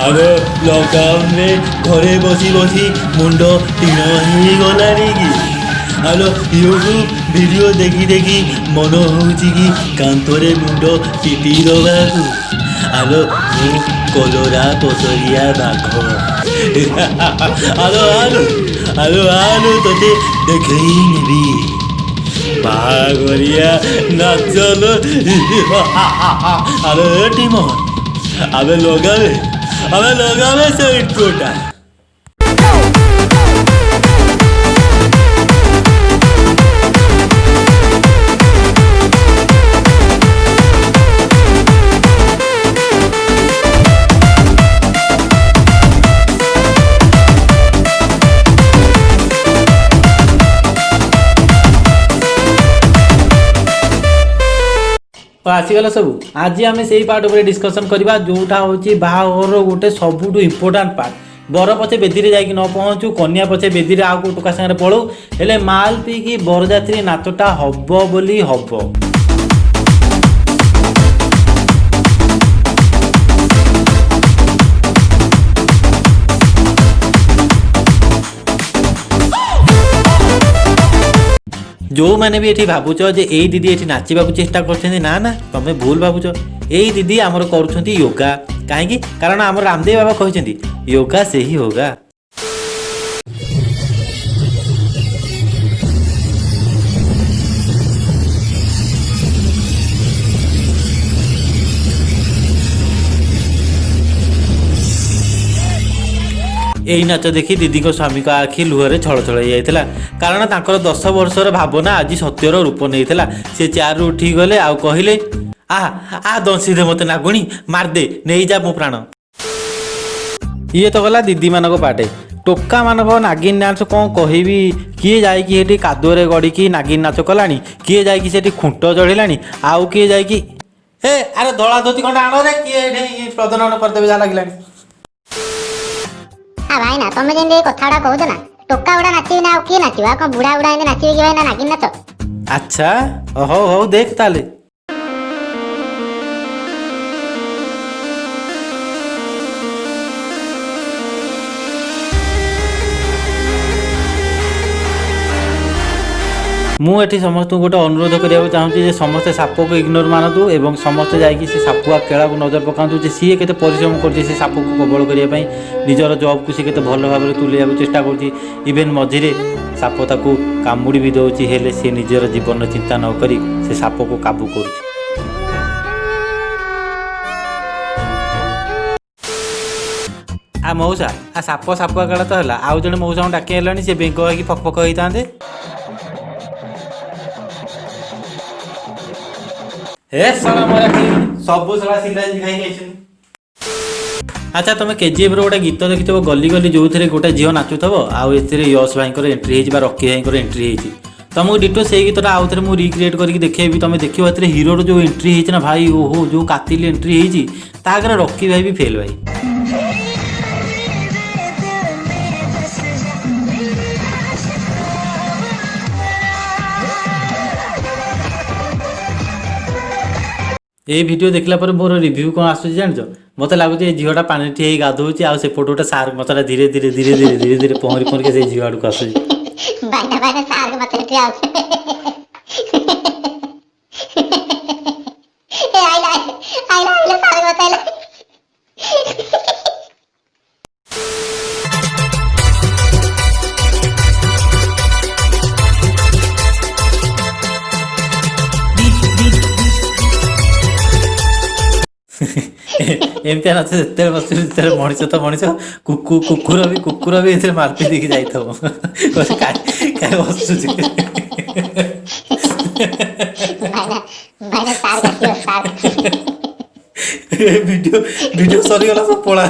ଆରେ ଲକଡାଉନରେ ଘରେ ବସି ବସି ମୁଣ୍ଡ ଟିଣ ହେଇଗଲାଣି କି? ଆଲୋ ୟୁଟ୍ୟୁବ ଭିଡ଼ିଓ ଦେଖି ଦେଖି ମନ ହେଉଛି କି କାନ୍ଥରେ ମୁଣ୍ଡ ପିଟି ଦେବାକୁ। ଆଲୋ ମୁଁ କଲରା ପତରିଆ ବାଘ। ଆଲୋ ଆଲୋ ଆଲୋ ଆଲୋ ତତେ ଦେଖେଇ ନେବି ବାହାଘରିଆ ନାଚଲ। ଆଲୋ ଟିମ ଆମେ ଲଗାवे ସେ ଇଣ୍ଟ୍ରୋଟା। आसीगला सब आज आम से पार्ट उपर डिस्कसन करवा जोटा हूँ बाहाघर गोटे सबुठ इम्पोर्टाट पार्ट। बर पछे बेदी जाकि न पहुँचू कन्या पछे बेदी आउ को टोका सागर पलू हेले माल पीकी बरजात्री नाचटा हब बोली हब। जो मैंने भी ये भावुच जे यही दीदी ये नाचवा चेष्टा कर ना ना तुम भूल भावुच। यही दीदी आमर कर योगा कहीं कारण आम रामदेव बाबा कहते योगा से ही होगा। यही नाच देखी दीदी को स्वामी का आखि लुहरे छल छल होता कारण तांकर 10 वर्षर भावना आज सत्यर रूप नहीं। सी चेयर उठी गले आउ कहले आ दंशी दे मत नागुणी मारदे नहीं जा मो प्राण। ये तो गला दीदी मान पाटे टोका मान नागिन नाच कौन कहबी किए जाकि कादुअरे गड़िकी नागिन नाच कलानी किए जाकि खुंट चढ़िला आउ किए जाकि अरे धला धोती खंडा आण रे किए प्रदर्शन करदे जा लगे। भाई ना तुम जमी कथा कहूच ना टोका गुड़ा नाचे ना किए नाचा कौन बुढ़ा बुढ़ा नाचे कि भाई ना नागिन नाच। अच्छा हो हो देख ताले मुझे समस्त गोटे अनुरोध करने चाहूँगी समस्ते साप को इग्नोर मानतु एवं समस्ते जाकि से सापुआ केला को नजर पकातु सी के परिश्रम कर साप को कबल करने निजर जॉब को सी के भल भाव तुले चेष्टा कर इवेन मझिरे साप ताकू कामुड़ी भी दौर हेले सी निजर जीवन चिंता नक से साप को काबू कर। आ मौसा आ साप सापुआ केला तो है आउ जड़े मौसा को डाकी हेलानी सी बेंक होगी फकफक होता अच्छा तुम केजीएफ गोटे गीत देखिथ गली गली जो थे गोटे झील नाचुव आउ यश भाई एंट्री हो रॉकी भाई एंट्री होती तुमको डिटो से गीतटा आउ थे मुझे रिक्रिएट करके देखी तुम देखिए ए हिरोर जो एंट्री होती ना भाई ओहो जो कातिल एंट्री होती रॉकी भाई भी फेल भाई। ये वीडियो देखला पर मोर रिव्यू कौन आसुची जानछ मत लगुच झीलटा पानी ठे गाधोची आ से फोटोटा सार्क मतटा धीरे धीरे धीरे धीरे धीरे धीरे पहरी पहर के झील आड़क आसुची बाइना बाइना सार्क मत ठे आउ ए आइला आइला आइला सार्क मत आइला। एमती नाच जिते बस मनीष तो मनीष कुकुर भी मारपी देखी जाइए वीडियो सरीगला सब पड़ा।